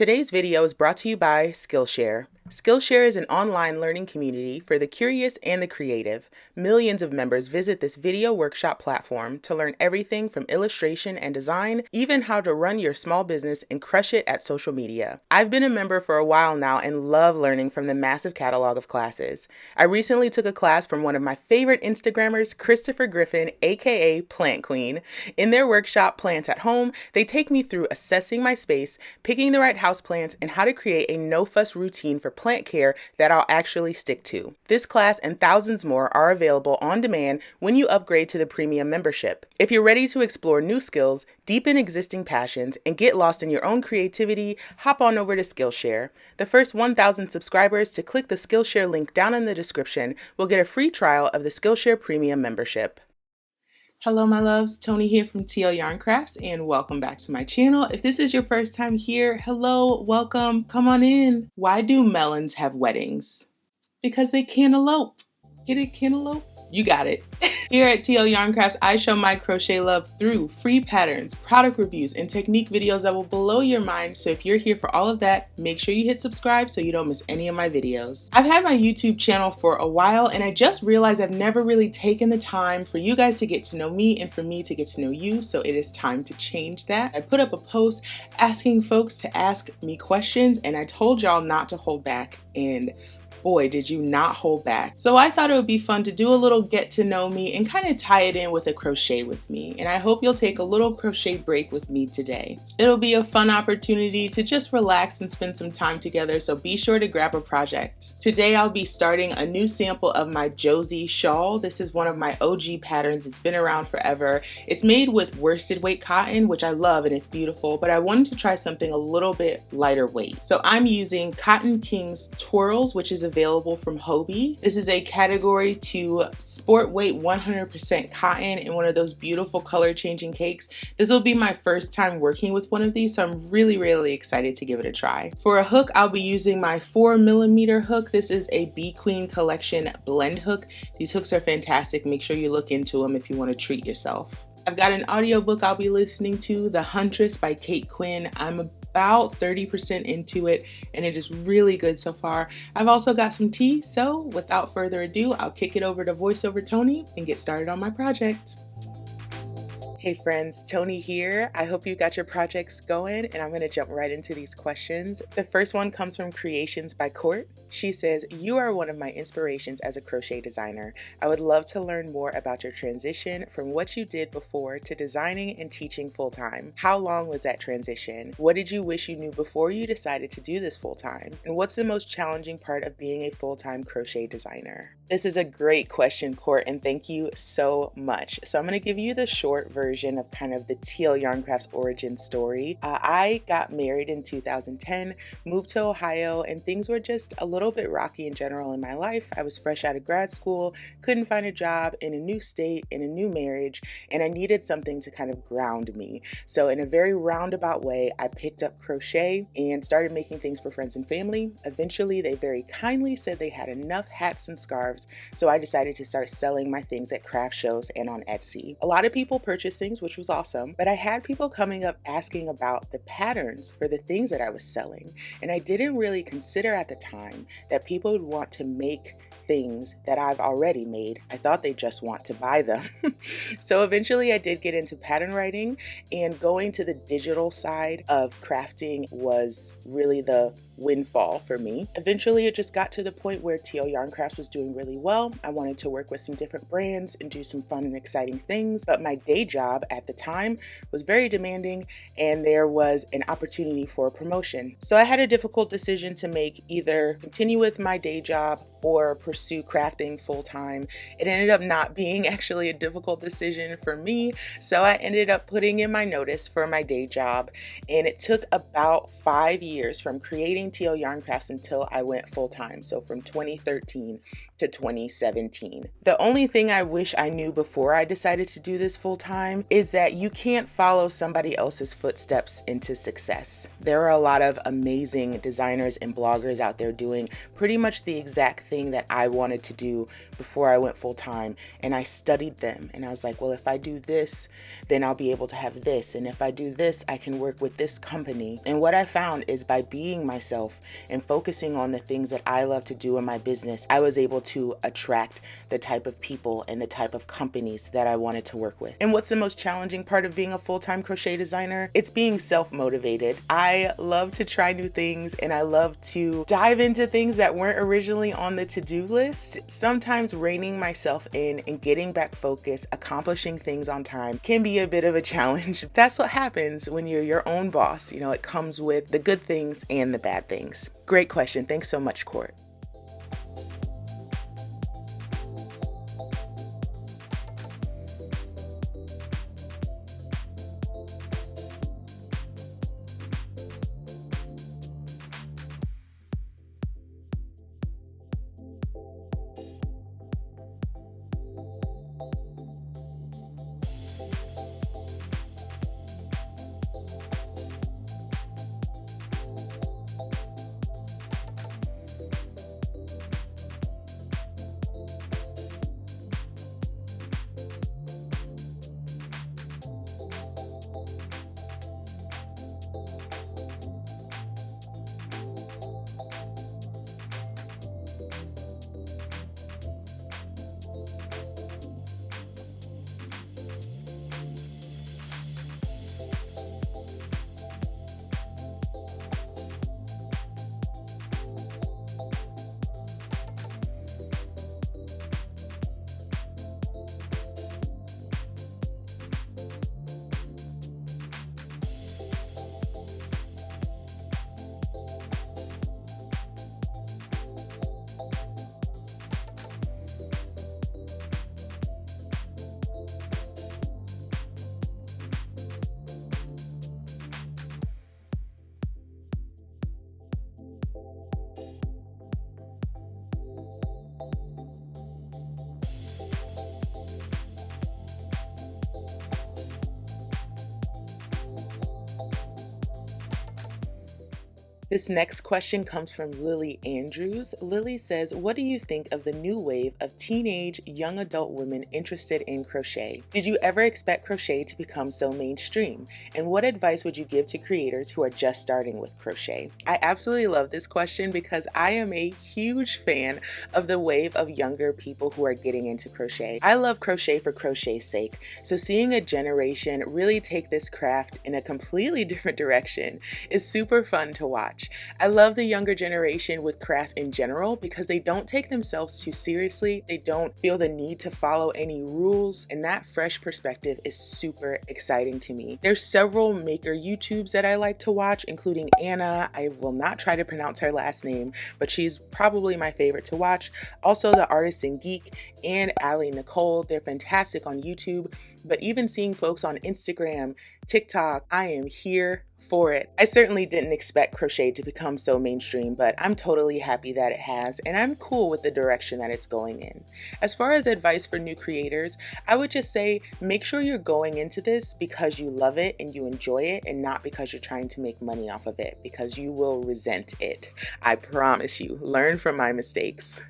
Today's video is brought to you by Skillshare. Skillshare is an online learning community for the curious and the creative. Millions of members visit this video workshop platform to learn everything from illustration and design, even how to run your small business and crush it at social media. I've been a member for a while now and love learning from the massive catalog of classes. I recently took a class from one of my favorite Instagrammers, Christopher Griffin, aka Plant Queen. In their workshop, Plants at Home, they take me through assessing my space, picking the right houseplants, and how to create a no-fuss routine for plant care that I'll actually stick to. This class and thousands more are available on demand when you upgrade to the premium membership. If you're ready to explore new skills, deepen existing passions, and get lost in your own creativity, hop on over to Skillshare. The first 1,000 subscribers to click the Skillshare link down in the description will get a free trial of the Skillshare premium membership. Hello my loves, Tony here from TL Yarn Crafts and welcome back to my channel. If this is your first time here, hello, welcome, come on in. Why do melons have weddings? Because they cantaloupe. Get it, cantaloupe? You got it. Here at TL Yarn Crafts, I show my crochet love through free patterns, product reviews, and technique videos that will blow your mind. So if you're here for all of that, make sure you hit subscribe so you don't miss any of my videos. I've had my YouTube channel for a while and I just realized I've never really taken the time for you guys to get to know me and for me to get to know you. So it is time to change that. I put up a post asking folks to ask me questions and I told y'all not to hold back, and boy, did you not hold back. So I thought it would be fun to do a little get to know me and kind of tie it in with a crochet with me. And I hope you'll take a little crochet break with me today. It'll be a fun opportunity to just relax and spend some time together, so be sure to grab a project. Today I'll be starting a new sample of my Josie shawl. This is one of my OG patterns. It's been around forever. It's made with worsted weight cotton, which I love and it's beautiful, but I wanted to try something a little bit lighter weight. So I'm using Cotton Kings Twirls, which is available from Hobie. This is a category 2 sport weight 100% cotton in one of those beautiful color changing cakes. This will be my first time working with one of these, so I'm really excited to give it a try. For a hook, I'll be using my 4mm hook. This is a Bee Queen Collection blend hook. These hooks are fantastic. Make sure you look into them if you want to treat yourself. I've got an audiobook I'll be listening to, The Huntress by Kate Quinn. I'm about 30% into it and it is really good so far. I've also got some tea, so without further ado, I'll kick it over to VoiceOver Tony and get started on my project. Hey friends, Tony here. I hope you got your projects going and I'm going to jump right into these questions. The first one comes from Creations by Court. She says, you are one of my inspirations as a crochet designer. I would love to learn more about your transition from what you did before to designing and teaching full-time. How long was that transition? What did you wish you knew before you decided to do this full-time? And what's the most challenging part of being a full-time crochet designer? This is a great question, Court, and thank you so much. So I'm going to give you the short version of kind of the TL Yarn Crafts origin story. I got married in 2010, moved to Ohio, and things were just a little bit rocky in general in my life. I was fresh out of grad school, couldn't find a job in a new state, in a new marriage, and I needed something to kind of ground me. So in a very roundabout way, I picked up crochet and started making things for friends and family. Eventually, they very kindly said they had enough hats and scarves, so I decided to start selling my things at craft shows and on Etsy. A lot of people purchased things, which was awesome, but I had people coming up asking about the patterns for the things that I was selling, and I didn't really consider at the time that people would want to make things that I've already made. I thought they just want to buy them. So eventually I did get into pattern writing, and going to the digital side of crafting was really the windfall for me. Eventually it just got to the point where TL Yarn Crafts was doing really well. I wanted to work with some different brands and do some fun and exciting things, but my day job at the time was very demanding and there was an opportunity for a promotion. So I had a difficult decision to make, either continue with my day job or pursue crafting full-time. It ended up not being actually a difficult decision for me, so I ended up putting in my notice for my day job, and it took about 5 years from creating doing TL yarn crafts until I went full time, so from 2013 to 2017. The only thing I wish I knew before I decided to do this full time is that you can't follow somebody else's footsteps into success. There are a lot of amazing designers and bloggers out there doing pretty much the exact thing that I wanted to do before I went full time, and I studied them and I was like, well, if I do this, then I'll be able to have this, and if I do this, I can work with this company. And what I found is by being myself and focusing on the things that I love to do in my business, I was able to attract the type of people and the type of companies that I wanted to work with. And what's the most challenging part of being a full-time crochet designer? It's being self-motivated. I love to try new things and I love to dive into things that weren't originally on the to-do list. Sometimes reining myself in and getting back focused, accomplishing things on time can be a bit of a challenge. That's what happens when you're your own boss. You know, it comes with the good things and the bad things. Great question. Thanks so much, Court. This next question comes from Lily Andrews. Lily says, what do you think of the new wave of teenage young adult women interested in crochet? Did you ever expect crochet to become so mainstream? And what advice would you give to creators who are just starting with crochet? I absolutely love this question because I am a huge fan of the wave of younger people who are getting into crochet. I love crochet for crochet's sake. So seeing a generation really take this craft in a completely different direction is super fun to watch. I love the younger generation with craft in general because they don't take themselves too seriously. They don't feel the need to follow any rules, and that fresh perspective is super exciting to me. There's several maker YouTubes that I like to watch, including Anna. I will not try to pronounce her last name, but she's probably my favorite to watch. Also, The Artisan Geek and Allie Nicole. They're fantastic on YouTube, but even seeing folks on Instagram, TikTok, I am here for it. I certainly didn't expect crochet to become so mainstream, but I'm totally happy that it has, and I'm cool with the direction that it's going in. As far as advice for new creators, I would just say make sure you're going into this because you love it and you enjoy it, and not because you're trying to make money off of it, because you will resent it. I promise you. Learn from my mistakes.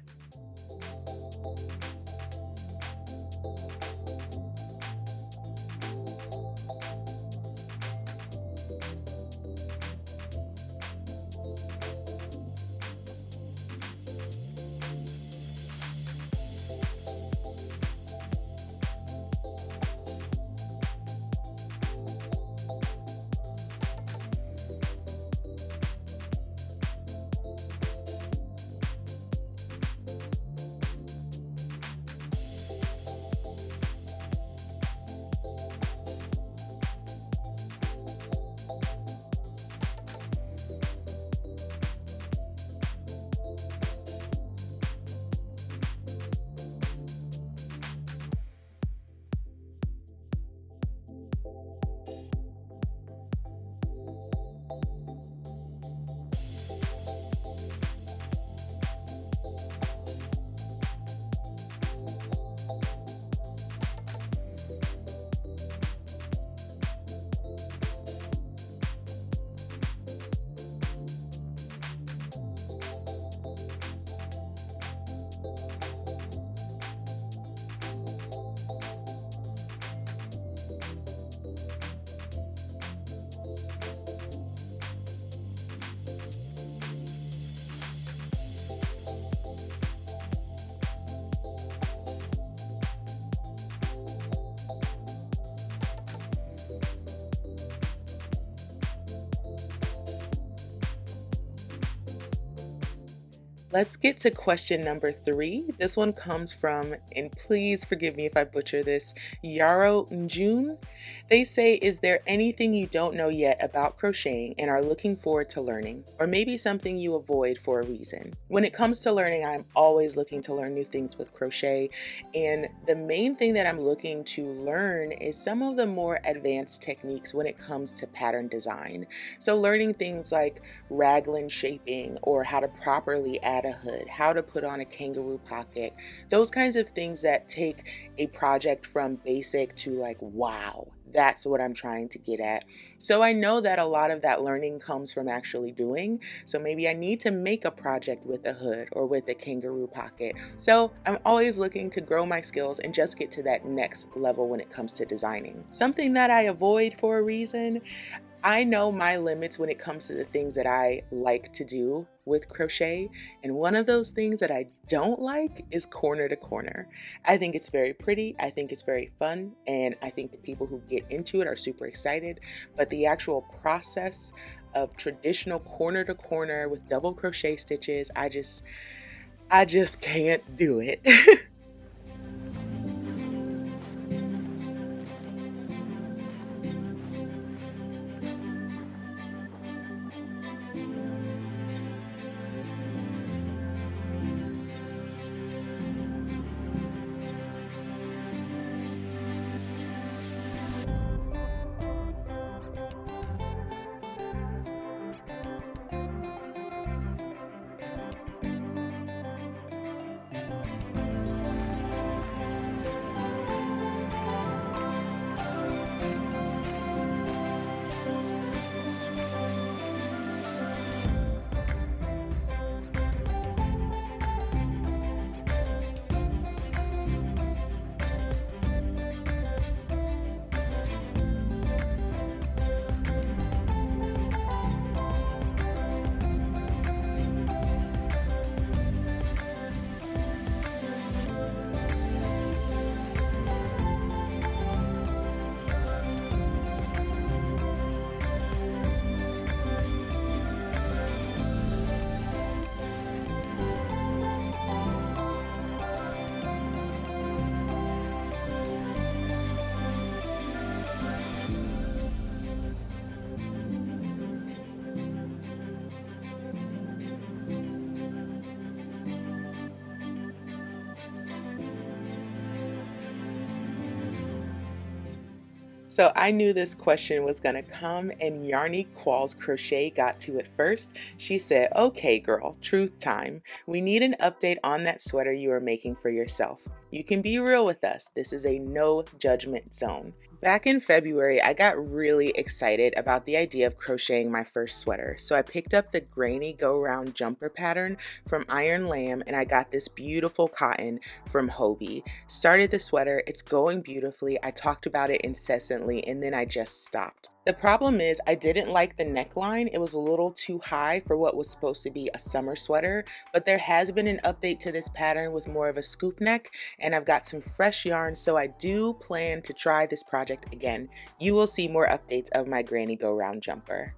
Let's get to question number 3. This one comes from, and please forgive me if I butcher this, Yaro Njun. They say, is there anything you don't know yet about crocheting and are looking forward to learning? Or maybe something you avoid for a reason? When it comes to learning, I'm always looking to learn new things with crochet. And the main thing that I'm looking to learn is some of the more advanced techniques when it comes to pattern design. So learning things like raglan shaping, or how to properly add a hood, how to put on a kangaroo pocket, those kinds of things that take a project from basic to like, wow, that's what I'm trying to get at. So I know that a lot of that learning comes from actually doing. So maybe I need to make a project with a hood or with a kangaroo pocket. So I'm always looking to grow my skills and just get to that next level when it comes to designing. Something that I avoid for a reason, I know my limits when it comes to the things that I like to do with crochet, and one of those things that I don't like is corner to corner. I think it's very pretty, I think it's very fun, and I think the people who get into it are super excited, but the actual process of traditional corner to corner with double crochet stitches, I just can't do it. So I knew this question was going to come, and Yarny Qualls Crochet got to it first. She said, okay girl, truth time. We need an update on that sweater you are making for yourself. You can be real with us. This is a no judgment zone. Back in February, I got really excited about the idea of crocheting my first sweater. So I picked up the Granny Go Round Jumper pattern from Iron Lamb, and I got this beautiful cotton from Hobie. Started the sweater, it's going beautifully. I talked about it incessantly, and then I just stopped. The problem is I didn't like the neckline. It was a little too high for what was supposed to be a summer sweater, but there has been an update to this pattern with more of a scoop neck, and I've got some fresh yarn, so I do plan to try this project again. You will see more updates of my Granny Go Round jumper.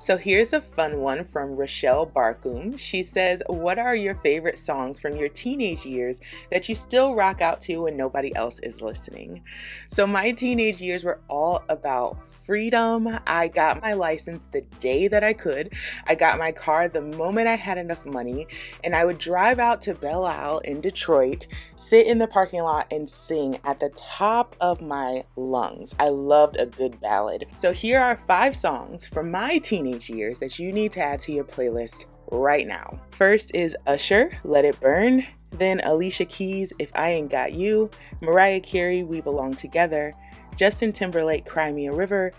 So here's a fun one from Rochelle Barkum. She says, what are your favorite songs from your teenage years that you still rock out to when nobody else is listening? So my teenage years were all about freedom. I got my license the day that I could. I got my car the moment I had enough money, and I would drive out to Belle Isle in Detroit, sit in the parking lot and sing at the top of my lungs. I loved a good ballad. So here are 5 songs from my teenage years that you need to add to your playlist right now. First is Usher, Let It Burn. Then Alicia Keys, If I Ain't Got You. Mariah Carey, We Belong Together. Justin Timberlake, Cry Me a River,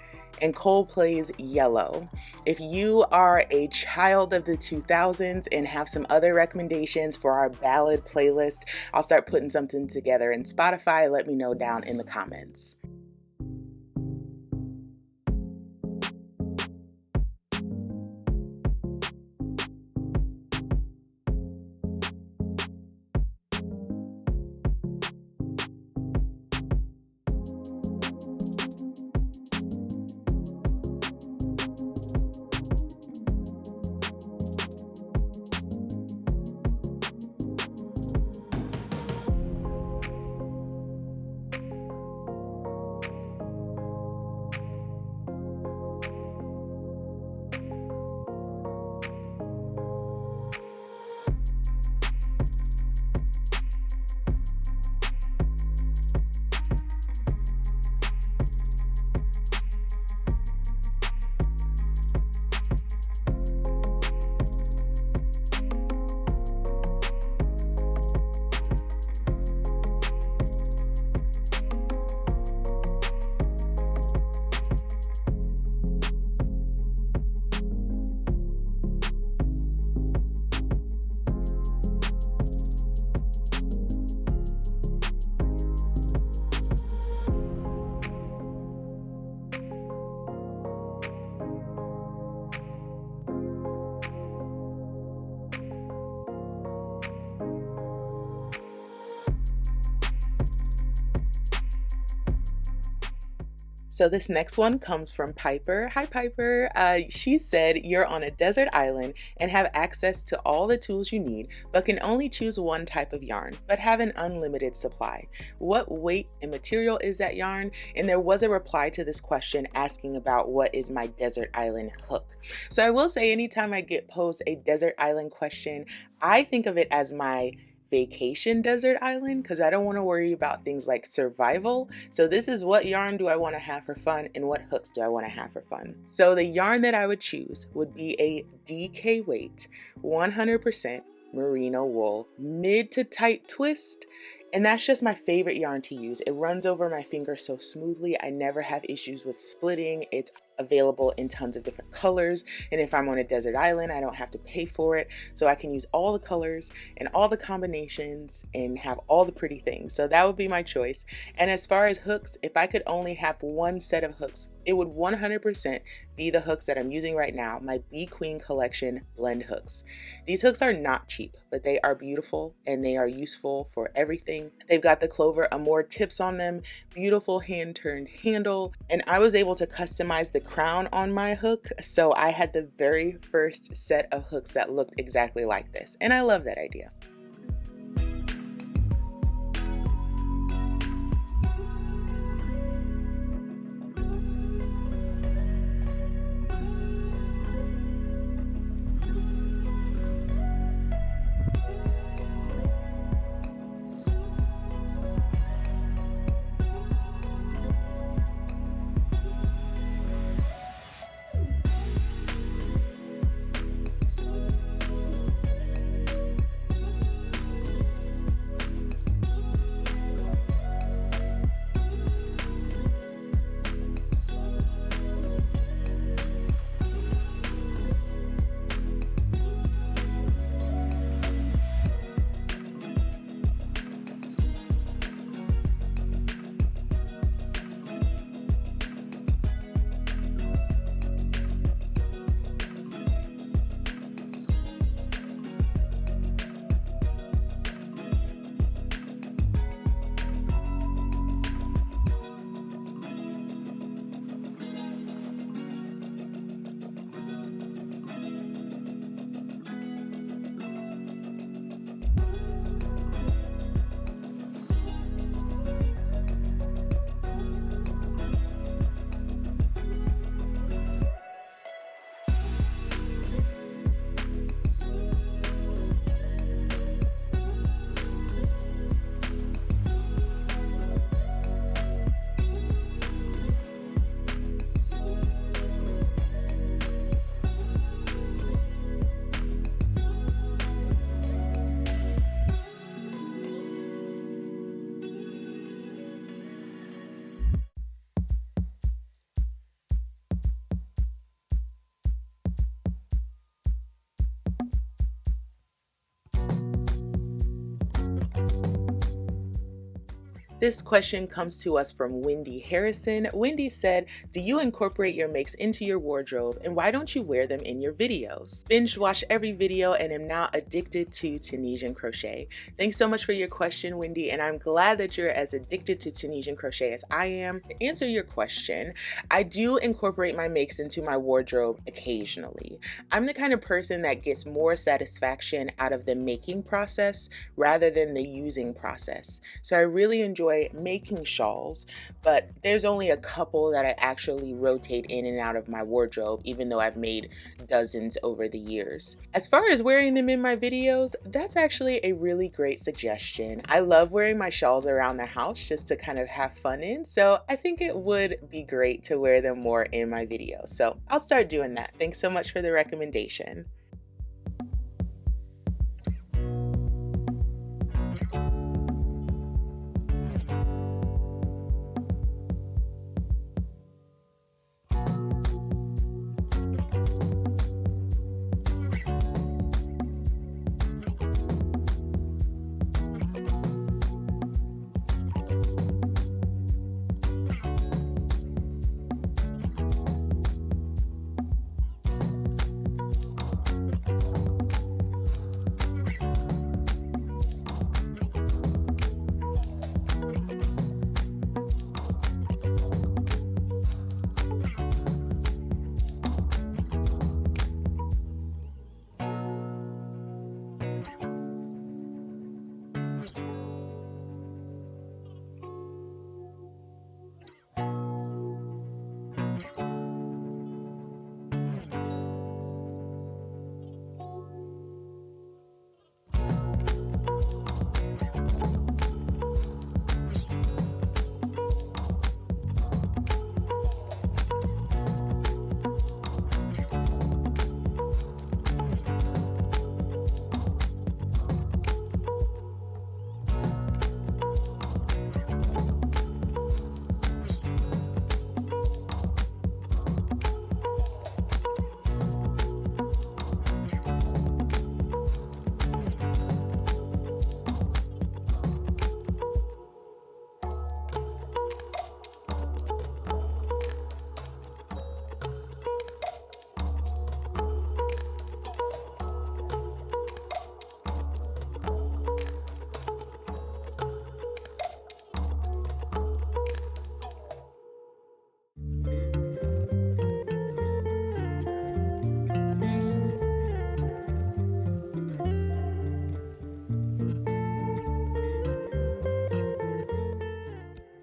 and Coldplay's Yellow. If you are a child of the 2000s and have some other recommendations for our ballad playlist, I'll start putting something together in Spotify. Let me know down in the comments. So this next one comes from Piper. Hi, Piper. She said, you're on a desert island and have access to all the tools you need, but can only choose one type of yarn, but have an unlimited supply. What weight and material is that yarn? And there was a reply to this question asking about what is my desert island hook. So I will say anytime I get posed a desert island question, I think of it as my vacation desert island because I don't want to worry about things like survival. So this is what yarn do I want to have for fun and what hooks do I want to have for fun. So the yarn that I would choose would be a DK weight 100% merino wool mid to tight twist. And that's just my favorite yarn to use. It runs over my fingers so smoothly. I never have issues with splitting. It's available in tons of different colors. And if I'm on a desert island, I don't have to pay for it. So I can use all the colors and all the combinations and have all the pretty things. So that would be my choice. And as far as hooks, if I could only have one set of hooks, it would 100% be the hooks that I'm using right now, my Bee Queen collection blend hooks. These hooks are not cheap, but they are beautiful and they are useful for everything. They've got the Clover Amour tips on them, beautiful hand-turned handle, and I was able to customize the crown on my hook, so I had the very first set of hooks that looked exactly like this, and I love that idea. This question comes to us from Wendy Harrison. Wendy said, do you incorporate your makes into your wardrobe, and why don't you wear them in your videos? Binge watched every video and am now addicted to Tunisian crochet. Thanks so much for your question, Wendy, and I'm glad that you're as addicted to Tunisian crochet as I am. To answer your question, I do incorporate my makes into my wardrobe occasionally. I'm the kind of person that gets more satisfaction out of the making process rather than the using process. So I really enjoy making shawls, but there's only a couple that I actually rotate in and out of my wardrobe, even though I've made dozens over the years. As far as wearing them in my videos, that's actually a really great suggestion. I love wearing my shawls around the house just to kind of have fun in, so I think it would be great to wear them more in my videos. So I'll start doing that. Thanks so much for the recommendation.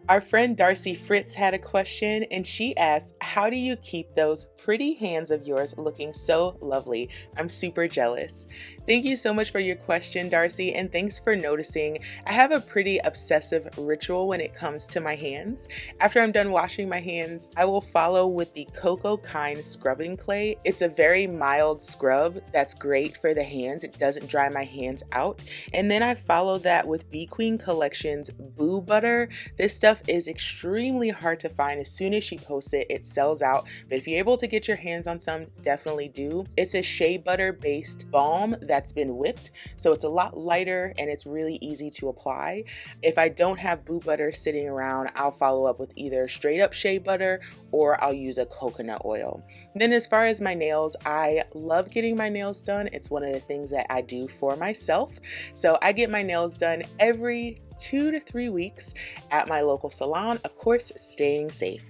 Our friend Darcy Fritz had a question, and she asked, how do you keep those pretty hands of yours looking so lovely? I'm super jealous. Thank you so much for your question, Darcy, and thanks for noticing. I have a pretty obsessive ritual when it comes to my hands. After I'm done washing my hands, I will follow with the Cocoa Kind scrubbing clay. It's a very mild scrub that's great for the hands. It doesn't dry my hands out. And then I follow that with Bee Queen Collection's Boo Butter. This stuff is extremely hard to find. As soon as she posts it, it sells out. But if you're able to get your hands on some, definitely do. It's a shea butter based balm that's been whipped, so it's a lot lighter and it's really easy to apply. If I don't have Boo Butter sitting around, I'll follow up with either straight up shea butter or I'll use a coconut oil. Then as far as my nails, I love getting my nails done. It's one of the things that I do for myself. So I get my nails done every 2 to 3 weeks at my local salon, of course, staying safe.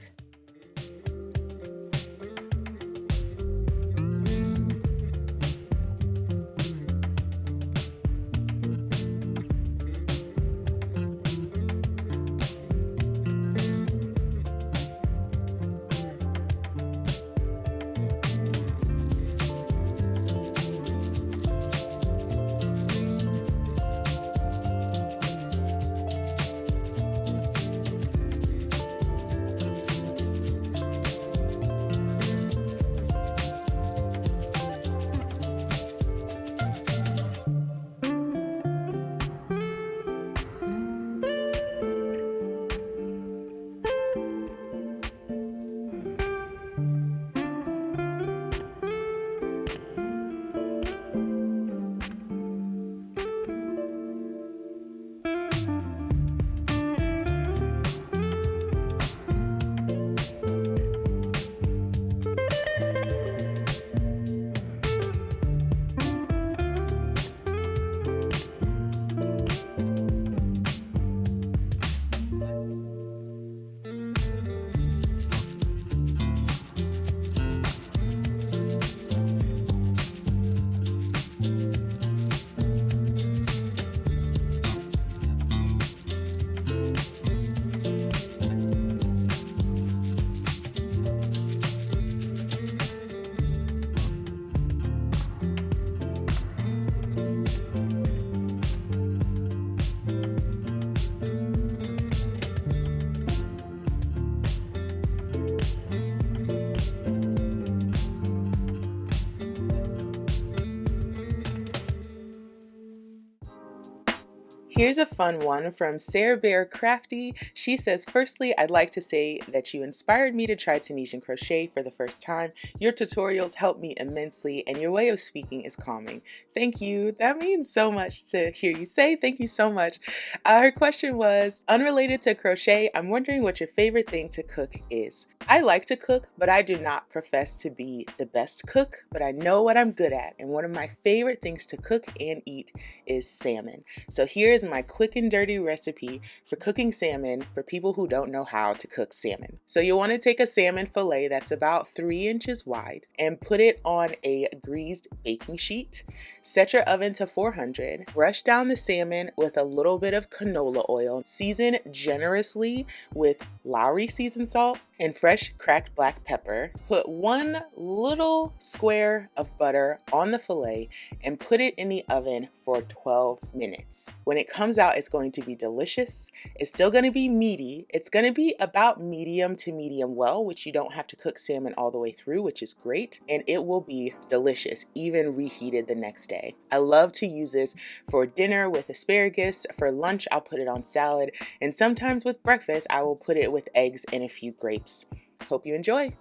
Here's a fun one from Sarah Bear Crafty. She says, firstly, I'd like to say that you inspired me to try Tunisian crochet for the first time. Your tutorials helped me immensely and your way of speaking is calming. Thank you. That means so much to hear you say. Thank you so much. Her question was, unrelated to crochet, I'm wondering what your favorite thing to cook is. I like to cook, but I do not profess to be the best cook, but I know what I'm good at. And one of my favorite things to cook and eat is salmon. So here is my quick and dirty recipe for cooking salmon for people who don't know how to cook salmon. So you'll want to take a salmon fillet that's about 3 inches wide and put it on a greased baking sheet. Set your oven to 400. Brush down the salmon with a little bit of canola oil. Season generously with Lowry seasoned salt and fresh cracked black pepper. Put 1 little square of butter on the fillet and put it in the oven for 12 minutes. When it comes out, it's going to be delicious. It's still going to be meaty. It's going to be about medium to medium well, which you don't have to cook salmon all the way through, which is great. And it will be delicious, even reheated the next day. I love to use this for dinner with asparagus. For lunch, I'll put it on salad. And sometimes with breakfast, I will put it with eggs and a few grapes. Hope you enjoy.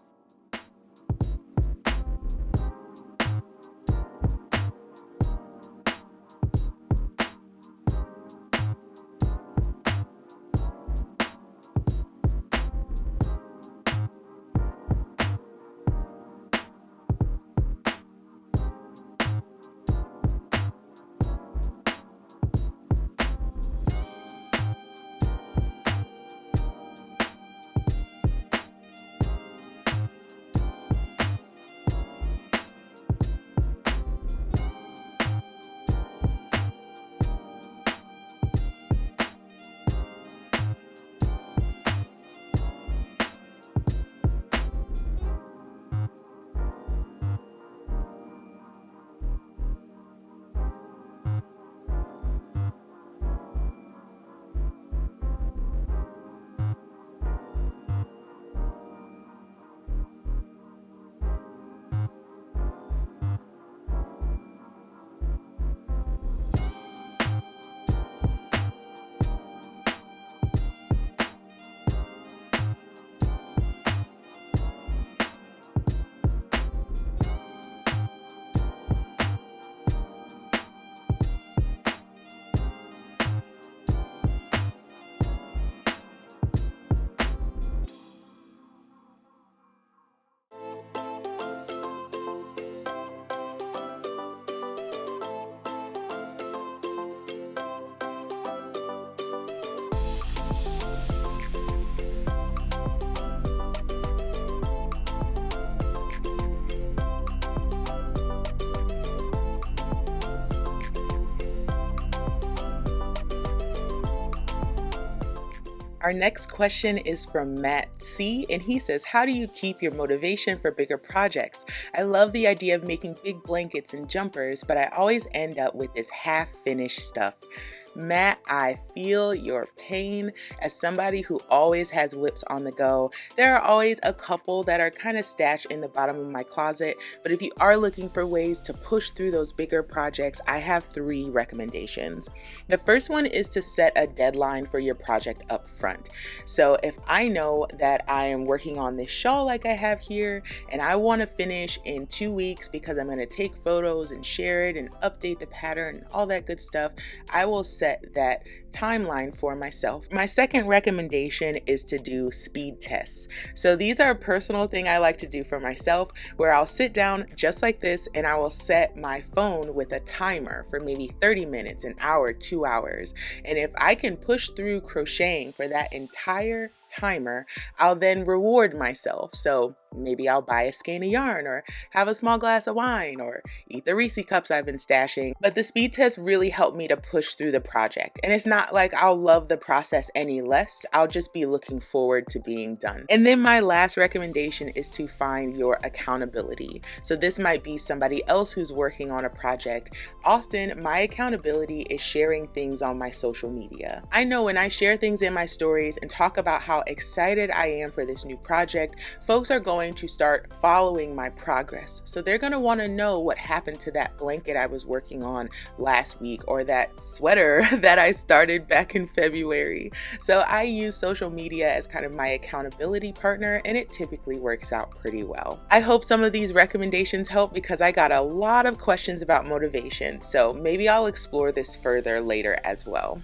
Our next question is from Matt C, and he says, how do you keep your motivation for bigger projects? I love the idea of making big blankets and jumpers, but I always end up with this half-finished stuff. Matt, I feel your pain. As somebody who always has whips on the go, there are always a couple that are kind of stashed in the bottom of my closet, but if you are looking for ways to push through those bigger projects, I have 3 recommendations. The first one is to set a deadline for your project up front. So if I know that I am working on this shawl like I have here, and I want to finish in 2 weeks because I'm going to take photos and share it and update the pattern and all that good stuff, I will set that timeline for myself. My second recommendation is to do speed tests. So these are a personal thing I like to do for myself, where I'll sit down just like this and I will set my phone with a timer for maybe 30 minutes, an hour, 2 hours. And if I can push through crocheting for that entire timer, I'll then reward myself. So maybe I'll buy a skein of yarn or have a small glass of wine or eat the Reese cups I've been stashing. But the speed test really helped me to push through the project. And it's not like I'll love the process any less. I'll just be looking forward to being done. And then my last recommendation is to find your accountability. So this might be somebody else who's working on a project. Often my accountability is sharing things on my social media. I know when I share things in my stories and talk about how excited I am for this new project, folks are going going to start following my progress. So they're going to want to know what happened to that blanket I was working on last week, or that sweater that I started back in February. So I use social media as kind of my accountability partner, and it typically works out pretty well. I hope some of these recommendations help because I got a lot of questions about motivation. So maybe I'll explore this further later as well.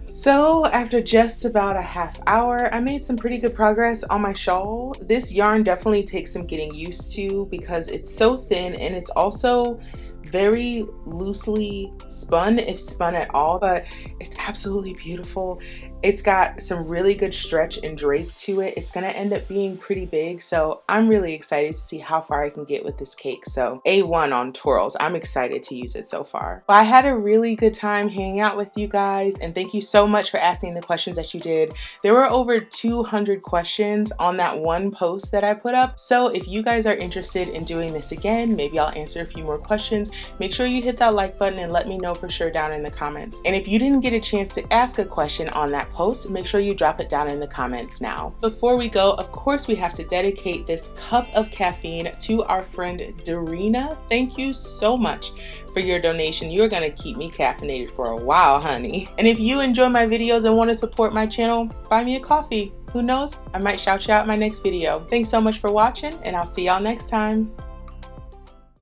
So after just about a half hour, I made some pretty good progress on my shawl. This yarn definitely takes some getting used to because it's so thin, and it's also very loosely spun, if spun at all, but it's absolutely beautiful. It's got some really good stretch and drape to it. It's gonna end up being pretty big, so I'm really excited to see how far I can get with this cake. So A1 on twirls. I'm excited to use it so far. Well, I had a really good time hanging out with you guys, and thank you so much for asking the questions that you did. There were over 200 questions on that one post that I put up. So if you guys are interested in doing this again, maybe I'll answer a few more questions. Make sure you hit that like button and let me know for sure down in the comments. And if you didn't get a chance to ask a question on that post, make sure you drop it down in the comments now. Before we go, of course, we have to dedicate this cup of caffeine to our friend Dorina. Thank you so much for your donation. You're gonna keep me caffeinated for a while, honey. And if you enjoy my videos and want to support my channel, buy me a coffee. Who knows? I might shout you out in my next video. Thanks so much for watching, and I'll see y'all next time.